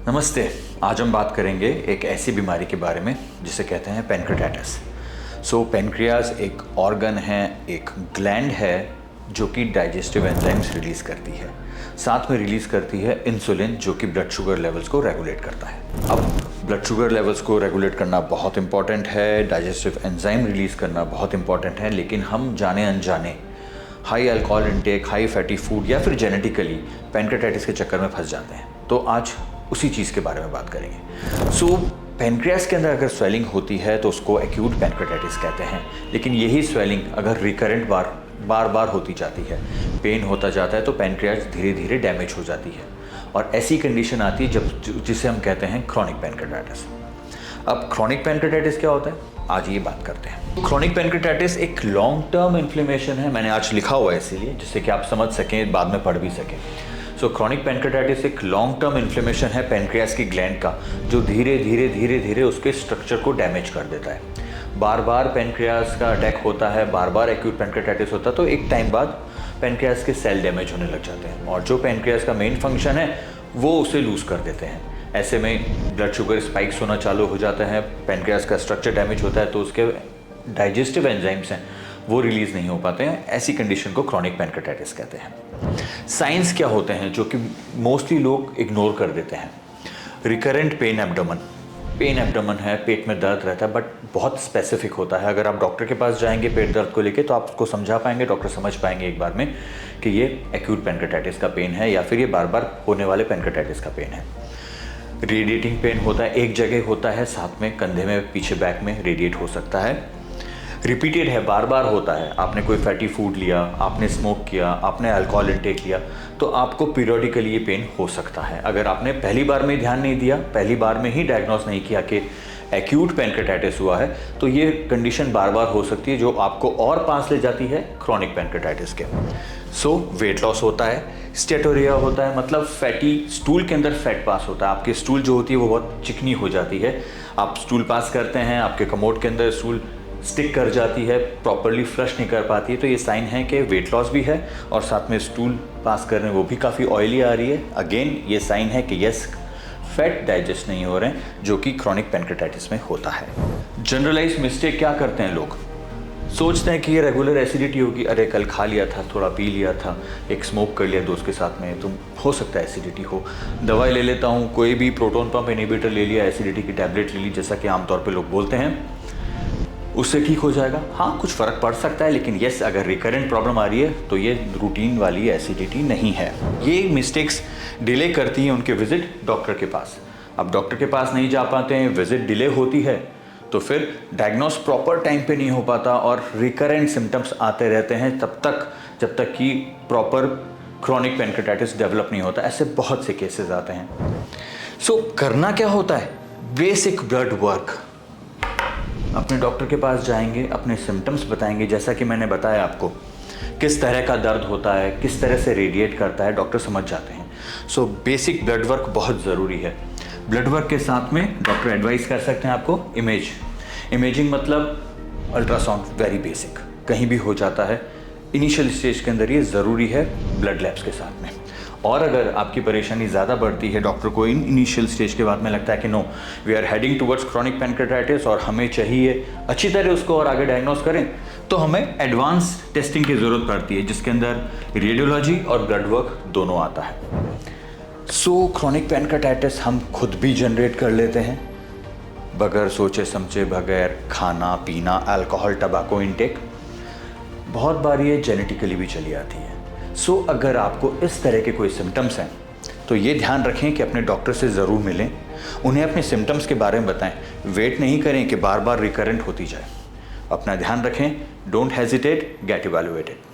नमस्ते। आज हम बात करेंगे एक ऐसी बीमारी के बारे में जिसे कहते हैं पैनक्रेटाइटिस। पैनक्रियाज एक ऑर्गन है, एक ग्लैंड है जो कि डाइजेस्टिव एंजाइम्स रिलीज़ करती है। साथ में रिलीज़ करती है इंसुलिन जो कि ब्लड शुगर लेवल्स को रेगुलेट करता है। अब ब्लड शुगर लेवल्स को रेगुलेट करना बहुत इंपॉर्टेंट है, डाइजेस्टिव एंजाइम रिलीज़ करना बहुत इंपॉर्टेंट है, लेकिन हम जाने अनजाने high alcohol intake, high fatty food या फिर जेनेटिकली पैनक्रेटाइटिस के चक्कर में फंस जाते हैं। तो आज उसी चीज़ के बारे में बात करेंगे। पैनक्रियास के अंदर अगर स्वेलिंग होती है तो उसको एक्यूट पैनक्रेटाइटिस कहते हैं, लेकिन यही स्वेलिंग अगर रिकरेंट बार बार होती जाती है, पेन होता जाता है, तो पैनक्रियास धीरे धीरे डैमेज हो जाती है और ऐसी कंडीशन आती है जिसे हम कहते हैं क्रॉनिक पैनक्रेटाइटिस। अब क्रॉनिक पैनक्रेटाइटिस क्या होता है, आज ये बात करते हैं। क्रॉनिक पैनक्रेटाइटिस एक लॉन्ग टर्म इन्फ्लेमेशन है, मैंने आज लिखा हुआ है इसीलिए, जिससे कि आप समझ सकें, बाद में पढ़ भी सकें। क्रॉनिक पैनक्रेटाइटिस एक लॉन्ग टर्म इन्फ्लेमेशन है पैनक्रियास की ग्लैंड का, जो धीरे धीरे उसके स्ट्रक्चर को डैमेज कर देता है। बार बार पैनक्रियास का अटैक होता है, बार बार एक्यूट पैनक्रेटाइटिस होता है, तो एक टाइम बाद पैनक्रियास के सेल डैमेज होने लग जाते हैं और जो पैनक्रियास का मेन फंक्शन है वो उसे लूज़ कर देते हैं। ऐसे में ब्लड शुगर स्पाइक्स होना चालू हो जाता है, पैनक्रियास का स्ट्रक्चर डैमेज होता है, तो उसके डाइजेस्टिव एंजाइम्स हैं वो रिलीज़ नहीं हो पाते हैं। ऐसी कंडीशन को क्रॉनिक पैनक्रेटाइटिस कहते हैं। साइंस क्या होते हैं जो कि मोस्टली लोग इग्नोर कर देते हैं? रिकरेंट पेन एब्डोमेन है, पेट में दर्द रहता है, बट बहुत स्पेसिफिक होता है। अगर आप डॉक्टर के पास जाएंगे पेट दर्द को लेके तो आप उसको समझा पाएंगे, डॉक्टर समझ पाएंगे एक बार में कि ये एक्यूट पैनक्रेटाइटिस का पेन है या फिर ये बार बार होने वाले पैनक्रेटाइटिस का पेन है। रेडिएटिंग पेन होता है, एक जगह होता है, साथ में कंधे में, पीछे बैक में रेडिएट हो सकता है। रिपीटेड है, बार बार होता है। आपने कोई फैटी फूड लिया, आपने स्मोक किया, आपने अल्कोहल इंटेक लिया, तो आपको पीरियडिकली ये पेन हो सकता है। अगर आपने पहली बार में ध्यान नहीं दिया, पहली बार में ही डायग्नोस नहीं किया कि एक्यूट पैनक्रेटाइटिस हुआ है, तो ये कंडीशन बार बार हो सकती है जो आपको और पास ले जाती है क्रॉनिक पैनक्रेटाइटिस के। वेट लॉस होता है, स्टेटोरिया होता है, मतलब फैटी स्टूल के अंदर फैट पास होता है। आपकी स्टूल जो होती है वो बहुत चिकनी हो जाती है, आप स्टूल पास करते हैं, आपके कमोड के अंदर स्टूल स्टिक कर जाती है, प्रॉपरली फ्लश नहीं कर पाती है, तो ये साइन है कि वेट लॉस भी है और साथ में स्टूल पास कर रहे हैं वो भी काफ़ी ऑयली आ रही है। अगेन ये साइन है कि यस, फैट डाइजेस्ट नहीं हो रहे हैं, जो कि क्रॉनिक पैनक्रेटाइटिस में होता है। जनरलाइज मिस्टेक क्या करते हैं लोग? सोचते हैं कि ये रेगुलर एसिडिटी होगी, अरे कल खा लिया था, थोड़ा पी लिया था, एक स्मोक कर लिया दोस्त के साथ में, तो हो सकता है एसिडिटी हो। दवाई ले लेता हूँ, कोई भी प्रोटोन पंप इनहिबिटर ले लिया, एसिडिटी की टैबलेट ले ली, जैसा कि आमतौर पर लोग बोलते हैं, उससे ठीक हो जाएगा। हाँ, कुछ फ़र्क पड़ सकता है, लेकिन यस, अगर रिकरेंट प्रॉब्लम आ रही है तो ये रूटीन वाली एसिडिटी नहीं है। ये मिस्टेक्स डिले करती हैं उनके विजिट डॉक्टर के पास। अब डॉक्टर के पास नहीं जा पाते हैं, विजिट डिले होती है, तो फिर डायग्नोस प्रॉपर टाइम पे नहीं हो पाता और रिकरेंट सिम्टम्स आते रहते हैं तब तक जब तक कि प्रॉपर क्रॉनिक पैनक्रेटाइटिस डेवलप नहीं होता। ऐसे बहुत से केसेस आते हैं। करना क्या होता है? Basic blood work. अपने डॉक्टर के पास जाएंगे, अपने सिम्टम्स बताएंगे, जैसा कि मैंने बताया आपको, किस तरह का दर्द होता है, किस तरह से रेडिएट करता है, डॉक्टर समझ जाते हैं। बेसिक ब्लड वर्क बहुत ज़रूरी है। ब्लड वर्क के साथ में डॉक्टर एडवाइस कर सकते हैं आपको इमेजिंग, मतलब अल्ट्रासाउंड, वेरी बेसिक, कहीं भी हो जाता है। इनिशियल स्टेज के अंदर ये ज़रूरी है ब्लड लैब्स के साथ में। और अगर आपकी परेशानी ज़्यादा बढ़ती है, डॉक्टर को इनिशियल स्टेज के बाद में लगता है कि no, we are heading towards chronic pancreatitis और हमें चाहिए अच्छी तरह उसको और आगे डायग्नोस करें, तो हमें एडवांस टेस्टिंग की ज़रूरत पड़ती है, जिसके अंदर रेडियोलॉजी और ब्लड वर्क दोनों आता है। क्रॉनिक पैनक्रेटाइटिस हम खुद भी जनरेट कर लेते हैं बगैर सोचे समझे, बगैर खाना पीना, अल्कोहल, टबैको इंटेक। बहुत बार ये जेनेटिकली भी चली आती है। अगर आपको इस तरह के कोई सिम्टम्स हैं तो ये ध्यान रखें कि अपने डॉक्टर से ज़रूर मिलें, उन्हें अपने सिम्टम्स के बारे में बताएं। वेट नहीं करें कि बार बार रिकरेंट होती जाए। अपना ध्यान रखें, डोंट हेजिटेट, गेट इवैल्यूएटेड।